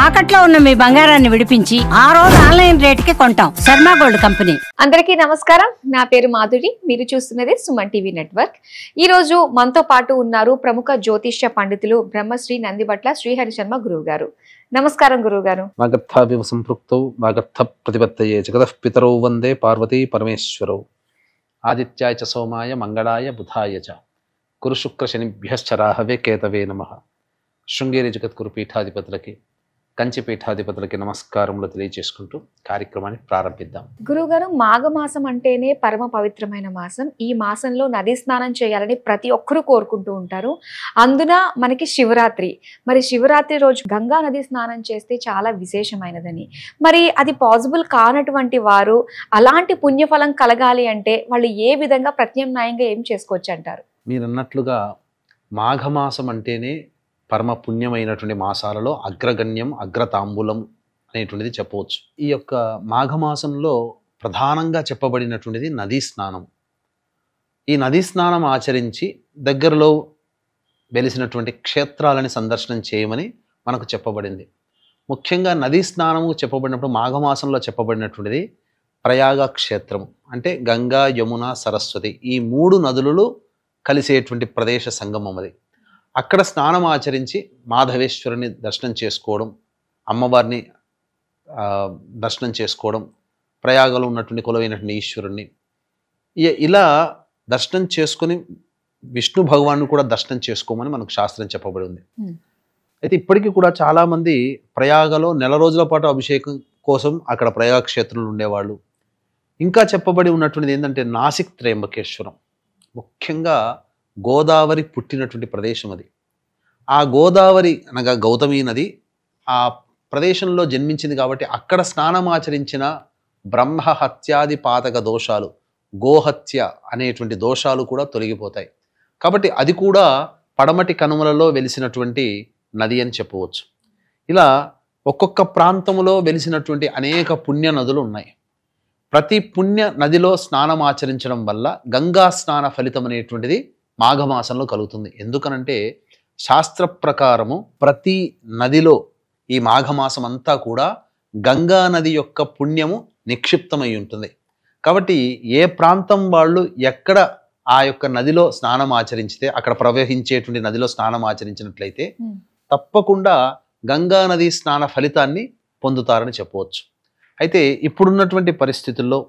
తాకట్లో ఉన్న మీ బంగారాన్ని విడిపించి ఆ రోజు ఆన్లైన్ రేటుకి కొంటాం. Sharma gold company. అందరికీ నమస్కారం. నా పేరు మాధురి. మీరు చూస్తున్నది సుమన్ టీవీ నెట్వర్క్. ఈ రోజు మనతో పాటు ఉన్నారు ప్రముఖ జ్యోతిష్య పండితులు బ్రహ్మశ్రీ నందిబట్ల శ్రీహరి శర్మ గురువు గారు. నమస్కారం గురువు గారు. వాగర్థావివ సంపృక్తౌ వాగర్థ ప్రతిపత్తయే జగతః పితరౌ వందే పార్వతీ పరమేశ్వరౌ. ఆదిత్యాయ చ సోమాయ మంగళాయ బుధాయ చ గురు శుక్ర శనిభ్యశ్చ రాహవే కేతవే నమః. శృంగేరి జగద్గురు పీఠాధిపతులకి కంచి పీఠాధిపతులకి నమస్కారములు తెలియజేసుకుంటూ కార్యక్రమాన్ని ప్రారంభిద్దాం. గురువుగారు, మాఘమాసం అంటేనే పరమ పవిత్రమైన మాసం. ఈ మాసంలో నదీ స్నానం చేయాలని ప్రతి ఒక్కరూ కోరుకుంటూ ఉంటారు. అందున మనకి శివరాత్రి. మరి శివరాత్రి రోజు గంగా నది స్నానం చేస్తే చాలా విశేషమైనదని, మరి అది పాసిబుల్ కానటువంటి వారు అలాంటి పుణ్యఫలం కలగాలి అంటే వాళ్ళు ఏ విధంగా ప్రత్యామ్నాయంగా ఏం చేసుకోవచ్చు అంటారు? మీరు అన్నట్లుగా మాఘమాసం అంటేనే పరమ పుణ్యమైనటువంటి మాసాలలో అగ్రగణ్యం, అగ్రతాంబూలం అనేటువంటిది చెప్పవచ్చు. ఈ యొక్క మాఘమాసంలో ప్రధానంగా చెప్పబడినటువంటిది నదీ స్నానం. ఈ నదీ స్నానం ఆచరించి దగ్గరలో వెలిసినటువంటి క్షేత్రాలని సందర్శనం చేయమని మనకు చెప్పబడింది. ముఖ్యంగా నదీ స్నానము చెప్పబడినప్పుడు మాఘమాసంలో చెప్పబడినటువంటిది ప్రయాగ క్షేత్రం, అంటే గంగా, యమున, సరస్వతి ఈ మూడు నదులు కలిసేటువంటి ప్రదేశ సంగమం అది. అక్కడ స్నానం ఆచరించి మాధవేశ్వరుని దర్శనం చేసుకోవడం, అమ్మవారిని దర్శనం చేసుకోవడం, ప్రయాగలో ఉన్నటువంటి కొలువైనటువంటి ఈశ్వరుణ్ణి ఇలా దర్శనం చేసుకుని విష్ణు భగవాన్ని కూడా దర్శనం చేసుకోమని మనకు శాస్త్రం చెప్పబడి ఉంది. అయితే ఇప్పటికీ కూడా చాలామంది ప్రయాగలో నెల రోజుల పాటు అభిషేకం కోసం అక్కడ ప్రయాగ క్షేత్రంలో ఉండేవాళ్ళు. ఇంకా చెప్పబడి ఉన్నటువంటిది ఏంటంటే నాసిక్ త్రయంబకేశ్వరం, ముఖ్యంగా గోదావరి పుట్టినటువంటి ప్రదేశం అది. ఆ గోదావరి అనగా గౌతమి నది ఆ ప్రదేశంలో జన్మించింది కాబట్టి అక్కడ స్నానం ఆచరించిన బ్రహ్మహత్యాది పాతక దోషాలు, గోహత్య అనేటువంటి దోషాలు కూడా తొలగిపోతాయి. కాబట్టి అది కూడా పడమటి కనుమలలో వెలిసినటువంటి నది అని చెప్పవచ్చు. ఇలా ఒక్కొక్క ప్రాంతంలో వెలిసినటువంటి అనేక పుణ్య నదులు ఉన్నాయి. ప్రతి పుణ్య నదిలో స్నానం ఆచరించడం వల్ల గంగా స్నాన ఫలితం అనేటువంటిది మాఘమాసంలో కలుగుతుంది. ఎందుకనంటే శాస్త్ర ప్రకారము ప్రతి నదిలో ఈ మాఘమాసం అంతా కూడా గంగా నది యొక్క పుణ్యము నిక్షిప్తమై ఉంటుంది. కాబట్టి ఏ ప్రాంతం వాళ్ళు ఎక్కడ ఆ యొక్క నదిలో స్నానం ఆచరించితే, అక్కడ ప్రవహించేటువంటి నదిలో స్నానం ఆచరించినట్లయితే తప్పకుండా గంగా నది స్నాన ఫలితాన్ని పొందుతారని చెప్పవచ్చు. అయితే ఇప్పుడున్నటువంటి పరిస్థితుల్లో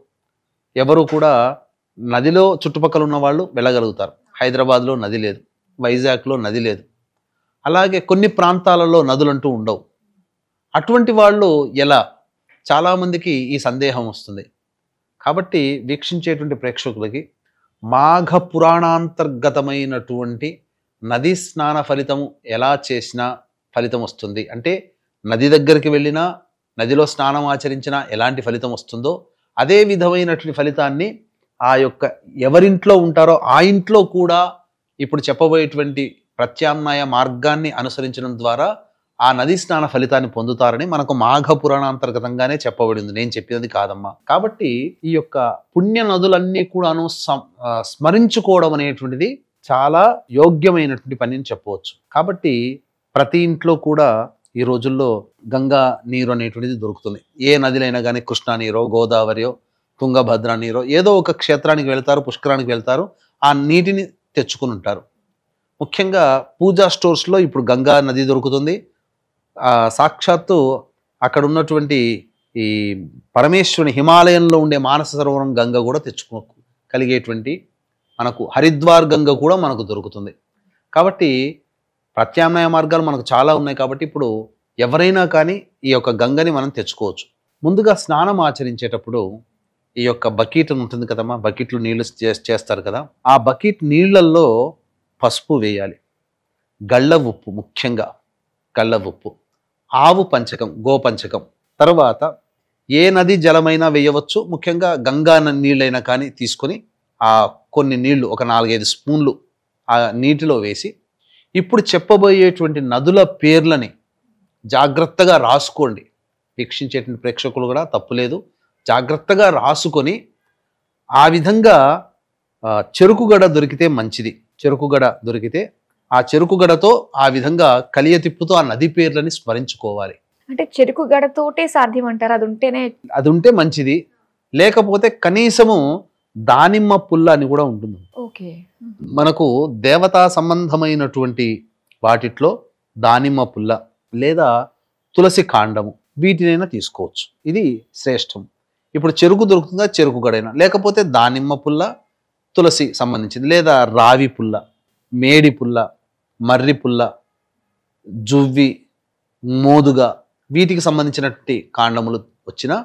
ఎవరు కూడా నదిలో చుట్టుపక్కల ఉన్న వాళ్ళు వెళ్ళగలుగుతారు. హైదరాబాద్లో నది లేదు, వైజాగ్లో నది లేదు, అలాగే కొన్ని ప్రాంతాలలో నదులంటూ ఉండవు. అటువంటి వాళ్ళు ఎలా? చాలామందికి ఈ సందేహం వస్తుంది. కాబట్టి వీక్షించేటువంటి ప్రేక్షకులకి మాఘ పురాణాంతర్గతమైనటువంటి నదీ స్నాన ఫలితము ఎలా చేసినా ఫలితం వస్తుంది, అంటే నది దగ్గరికి వెళ్ళినా నదిలో స్నానం ఆచరించినా ఎలాంటి ఫలితం వస్తుందో అదే విధమైనటువంటి ఫలితాన్ని ఆ యొక్క ఎవరింట్లో ఉంటారో ఆ ఇంట్లో కూడా ఇప్పుడు చెప్పబోయేటువంటి ప్రత్యామ్నాయ మార్గాన్ని అనుసరించడం ద్వారా ఆ నదీ స్నాన ఫలితాన్ని పొందుతారని మనకు మాఘ పురాణాంతర్గతంగానే చెప్పబడింది. నేను చెప్పినది కాదమ్మా. కాబట్టి ఈ యొక్క పుణ్య నదులన్నీ కూడాను స్మరించుకోవడం అనేటువంటిది చాలా యోగ్యమైనటువంటి పని అని చెప్పవచ్చు. కాబట్టి ప్రతి ఇంట్లో కూడా ఈ రోజుల్లో గంగా నీరు అనేటువంటిది దొరుకుతుంది. ఏ నదిలైనా కానీ కృష్ణా నీరో, గోదావరియో, తుంగభద్ర నీరో ఏదో ఒక క్షేత్రానికి వెళ్తారు, పుష్కరానికి వెళ్తారు, ఆ నీటిని తెచ్చుకుని ఉంటారు. ముఖ్యంగా పూజా స్టోర్స్లో ఇప్పుడు గంగా నది దొరుకుతుంది. సాక్షాత్తు అక్కడ ఉన్నటువంటి ఈ పరమేశ్వరుని హిమాలయంలో ఉండే మానస సరోవరం గంగ కూడా కలిగేటువంటి మనకు హరిద్వార్ గంగ కూడా మనకు దొరుకుతుంది. కాబట్టి ప్రత్యామ్నాయ మార్గాలు మనకు చాలా ఉన్నాయి. కాబట్టి ఇప్పుడు ఎవరైనా కానీ ఈ యొక్క గంగని మనం తెచ్చుకోవచ్చు. ముందుగా స్నానం ఆచరించేటప్పుడు ఈ యొక్క బకెట్ ఉంటుంది కదమ్మా, బకెట్లు నీళ్లు చేస్తారు కదా, ఆ బకెట్ నీళ్లలో పసుపు వేయాలి, గళ్ళ ఉప్పు, ముఖ్యంగా గళ్ళ ఉప్పు, ఆవు పంచకం, గోపంచకం, తర్వాత ఏ నది జలమైనా వేయవచ్చు. ముఖ్యంగా గంగా నీళ్ళైనా కానీ తీసుకొని ఆ కొన్ని నీళ్లు ఒక 4-5 స్పూన్లు ఆ నీటిలో వేసి ఇప్పుడు చెప్పబోయేటువంటి నదుల పేర్లని జాగ్రత్తగా రాసుకోండి. వీక్షించేటువంటి ప్రేక్షకులు కూడా తప్పులేదు, జాగ్రత్తగా రాసుకొని ఆ విధంగా చెరుకుగడ దొరికితే మంచిది. చెరుకుగడ దొరికితే ఆ చెరుకుగడతో ఆ విధంగా కలియ తిప్పుతూ ఆ నది పేర్లని స్మరించుకోవాలి. అంటే చెరుకు గడతోటే సాధ్యం అంటారు, అది ఉంటేనే? అది ఉంటే మంచిది, లేకపోతే కనీసము దానిమ్మ పుల్ల అని కూడా ఉంటుంది. ఓకే. మనకు దేవతా సంబంధమైనటువంటి వాటిట్లో దానిమ్మ పుల్ల లేదా తులసి కాండము వీటినైనా తీసుకోవచ్చు, ఇది శ్రేష్టం. ఇప్పుడు చెరుకు దొరుకుతుందా, చెరుకు గడైనా, లేకపోతే దానిమ్మ పుల్ల తులసి సంబంధించింది, లేదా రావి పుల్ల, మేడి పుల్ల, మర్రి పుల్ల, జువ్వి, మోదుగా వీటికి సంబంధించినటువంటి కాండములు వచ్చినా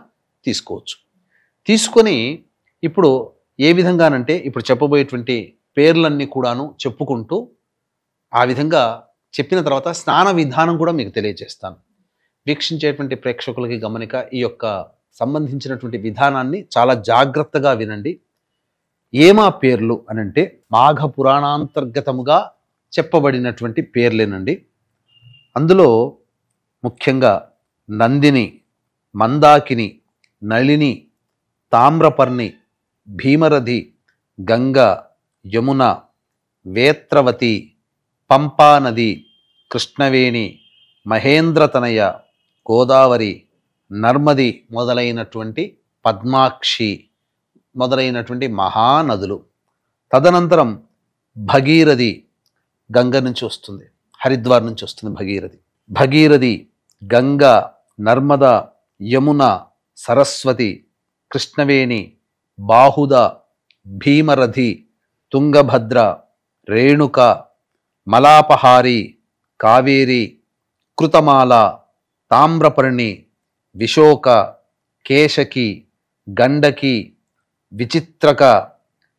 తీసుకోవచ్చు. తీసుకొని ఇప్పుడు ఏ విధంగానంటే ఇప్పుడు చెప్పబోయేటువంటి పేర్లన్నీ కూడాను చెప్పుకుంటూ ఆ విధంగా చెప్పిన తర్వాత స్నాన విధానం కూడా మీకు తెలియజేస్తాను. వీక్షించేటువంటి ప్రేక్షకులకి గమనిక, ఈ యొక్క సంబంధించినటువంటి విధానాన్ని చాలా జాగ్రత్తగా వినండి. ఏమా పేర్లు అనంటే మాఘ పురాణాంతర్గతముగా చెప్పబడినటువంటి పేర్లేనండి. అందులో ముఖ్యంగా నందిని, మందాకిని, నళిని, తామ్రపర్ణి, భీమరథి, గంగ, యమున, వేత్రవతి, పంపానది, కృష్ణవేణి, మహేంద్రతనయ, గోదావరి, నర్మది మొదలైనటువంటి పద్మాక్షి మొదలైనటువంటి మహానదులు. తదనంతరం భగీరథి, గంగ నుంచి వస్తుంది, హరిద్వార్ నుంచి వస్తుంది భగీరథి. భగీరథి, గంగ, నర్మద, యమున, సరస్వతి, కృష్ణవేణి, బాహుద, భీమరథి, తుంగభద్ర, రేణుక, మలాపహారి, కావేరి, కృతమాల, తామ్రపర్ణి, విశోక, కేశకి, గండకి, విచిత్రక,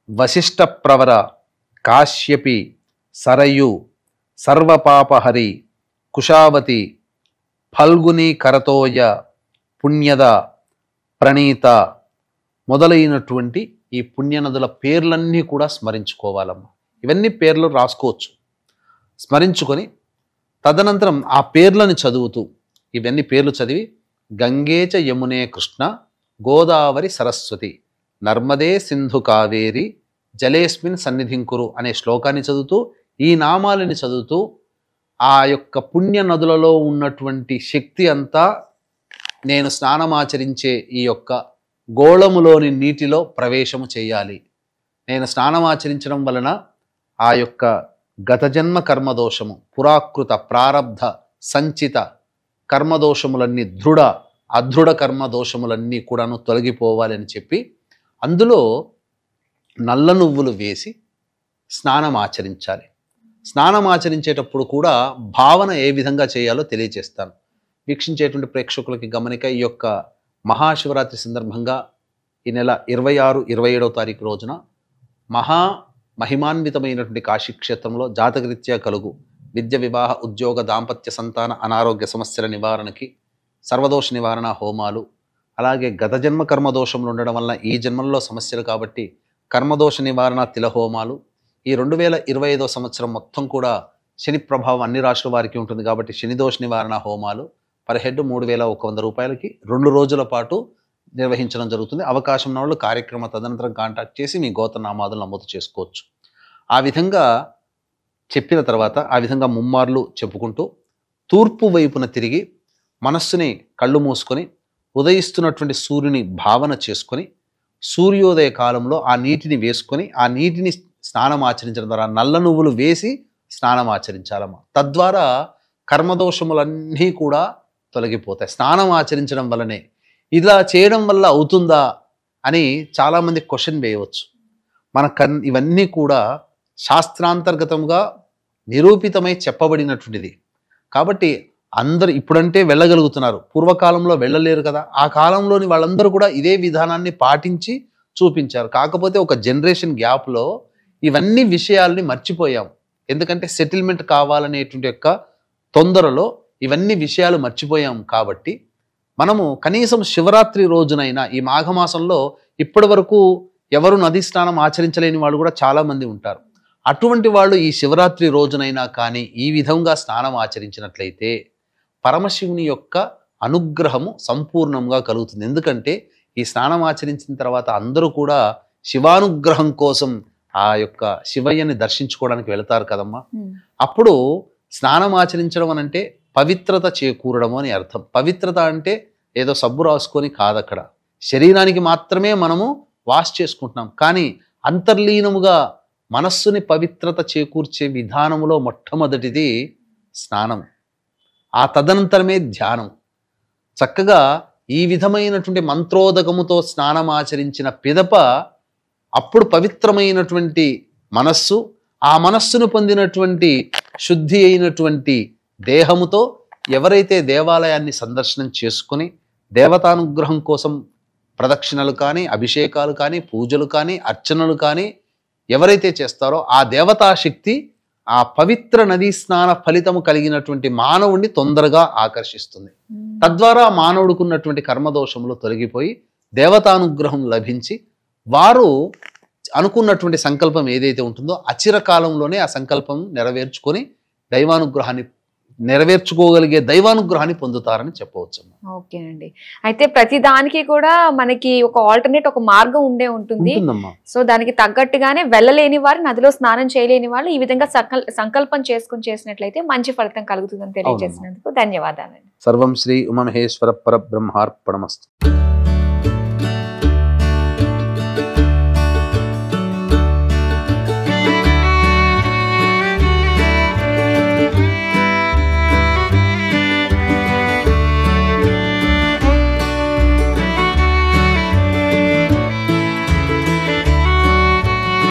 వశిష్ఠప్రవర, కాశ్యపి, సరయు, సర్వపాపహరి, కుశావతి, ఫల్గుని కరతోయ, పుణ్యద, ప్రణీత మొదలైనటువంటి ఈ పుణ్యనదుల పేర్లన్నీ కూడా స్మరించుకోవాలమ్మా. ఇవన్నీ పేర్లు రాసుకోవచ్చు, స్మరించుకొని తదనంతరం ఆ పేర్లను చదువుతూ ఇవన్నీ పేర్లు చదివి గంగేచ యమునే కృష్ణ గోదావరి సరస్వతి నర్మదే సింధు కావేరి జలేస్మిన్ సన్నిధింకురు అనే శ్లోకాన్ని చదువుతూ ఈ నామాలని చదువుతూ ఆ యొక్క పుణ్య నదులలో ఉన్నటువంటి శక్తి అంతా నేను స్నానమాచరించే ఈ యొక్క గోళములోని నీటిలో ప్రవేశము చేయాలి. నేను స్నానమాచరించడం వలన ఆ యొక్క గత జన్మ కర్మదోషము, పురాకృత, ప్రారబ్ధ, సంచిత కర్మదోషములన్నీ, దృఢ అదృఢ కర్మదోషములన్నీ కూడాను తొలగిపోవాలి అని చెప్పి అందులో నల్ల నువ్వులు వేసి స్నానం ఆచరించాలి. స్నానం ఆచరించేటప్పుడు కూడా భావన ఏ విధంగా చేయాలో తెలియజేస్తాను. వీక్షించేటువంటి ప్రేక్షకులకి గమనిక, ఈ యొక్క మహాశివరాత్రి సందర్భంగా ఈ నెల 26, 27వ తారీఖు రోజున మహిమాన్వితమైనటువంటి కాశీక్షేత్రంలో జాతకరీత్యా కలుగు విద్య, వివాహ, ఉద్యోగ, దాంపత్య, సంతాన, అనారోగ్య సమస్యల నివారణకి సర్వదోష నివారణ హోమాలు, అలాగే గత జన్మ కర్మదోషములు ఉండడం వలన ఈ జన్మల్లో సమస్యలు కాబట్టి కర్మదోష నివారణ తిలహోమాలు, ఈ 2025వ సంవత్సరం మొత్తం కూడా శని ప్రభావం అన్ని రాశుల వారికి ఉంటుంది కాబట్టి శనిదోష నివారణ హోమాలు పర్ హెడ్ 3,100 రూపాయలకి 2 రోజుల పాటు నిర్వహించడం జరుగుతుంది. అవకాశం ఉన్న వాళ్ళు కార్యక్రమ తదనంతరం కాంటాక్ట్ చేసి మీ గోత్రనామాదులు నమోదు చేసుకోవచ్చు. ఆ విధంగా చెప్పిన తర్వాత ఆ విధంగా ముమ్మార్లు చెప్పుకుంటూ తూర్పు వైపున తిరిగి మనస్సుని కళ్ళు మూసుకొని ఉదయిస్తున్నటువంటి సూర్యుని భావన చేసుకొని సూర్యోదయ కాలంలో ఆ నీటిని వేసుకొని ఆ నీటిని స్నానం ఆచరించడం ద్వారా నల్ల నువ్వులు వేసి స్నానం ఆచరించాలమ్మా. తద్వారా కర్మదోషములన్నీ కూడా తొలగిపోతాయి. స్నానం ఆచరించడం వల్లనే. ఇలా చేయడం వల్ల అవుతుందా అని చాలామంది క్వశ్చన్ వేయవచ్చు. ఇవన్నీ కూడా శాస్త్రాంతర్గతంగా నిరూపితమై చెప్పబడినటువంటిది కాబట్టి అందరు ఇప్పుడంటే వెళ్ళగలుగుతున్నారు, పూర్వకాలంలో వెళ్ళలేరు కదా. ఆ కాలంలోని వాళ్ళందరూ కూడా ఇదే విధానాన్ని పాటించి చూపించారు. కాకపోతే ఒక జనరేషన్ గ్యాప్లో ఇవన్నీ విషయాల్ని మర్చిపోయాం. ఎందుకంటే సెటిల్మెంట్ కావాలనేటువంటి యొక్క తొందరలో ఇవన్నీ విషయాలు మర్చిపోయాం కాబట్టి మనము కనీసం శివరాత్రి రోజునైనా ఈ మాఘమాసంలో ఇప్పటి వరకు ఎవరు నదీ స్నానం ఆచరించలేని వాళ్ళు కూడా చాలామంది ఉంటారు. అటువంటి వాళ్ళు ఈ శివరాత్రి రోజునైనా కానీ ఈ విధంగా స్నానం ఆచరించినట్లయితే పరమశివుని యొక్క అనుగ్రహము సంపూర్ణంగా కలుగుతుంది. ఎందుకంటే ఈ స్నానం ఆచరించిన తర్వాత అందరూ కూడా శివానుగ్రహం కోసం ఆ యొక్క శివయ్యని దర్శించుకోవడానికి వెళతారు కదమ్మా. అప్పుడు స్నానం ఆచరించడం అనంటే పవిత్రత చేకూరడము అని అర్థం. పవిత్రత అంటే ఏదో సబ్బు రాసుకొని కాదక్కడ. శరీరానికి మాత్రమే మనము వాష్ చేసుకుంటున్నాం, కానీ అంతర్లీనముగా మనస్సుని పవిత్రత చేకూర్చే విధానములో మొట్టమొదటిది స్నానం, ఆ తదనంతరమే ధ్యానం. చక్కగా ఈ విధమైనటువంటి మంత్రోదకముతో స్నానం ఆచరించిన పిదప అప్పుడు పవిత్రమైనటువంటి మనస్సు, ఆ మనస్సును పొందినటువంటి శుద్ధి అయినటువంటి దేహముతో ఎవరైతే దేవాలయాన్ని సందర్శనం చేసుకుని దేవతానుగ్రహం కోసం ప్రదక్షిణలు కానీ, అభిషేకాలు కానీ, పూజలు కానీ, అర్చనలు కానీ ఎవరైతే చేస్తారో ఆ దేవతాశక్తి ఆ పవిత్ర నదీ స్నాన ఫలితము కలిగినటువంటి మానవుణ్ణి తొందరగా ఆకర్షిస్తుంది. తద్వారా మానవుడుకున్నటువంటి కర్మదోషములు తొలగిపోయి దేవతానుగ్రహం లభించి వారు అనుకున్నటువంటి సంకల్పం ఏదైతే ఉంటుందో అచిరకాలంలోనే ఆ సంకల్పం నెరవేర్చుకొని నెరవేర్చుకోగలిగే దైవానుగ్రహాన్ని పొందుతారని చెప్పవచ్చు. ఓకేనండి. అయితే ప్రతి దానికి కూడా మనకి ఒక ఆల్టర్నేట్, ఒక మార్గం ఉంటుంది. సో దానికి తగ్గట్టుగానే వెళ్ళలేని వారు, నదిలో స్నానం చేయలేని వాళ్ళు ఈ విధంగా సంకల్పం చేసుకుని చేసినట్లయితే మంచి ఫలితం కలుగుతుందని తెలియజేసినందుకు ధన్యవాదాలండి. సర్వం శ్రీ ఉమామహేశ్వర పరబ్రహ్మార్పణమస్తు.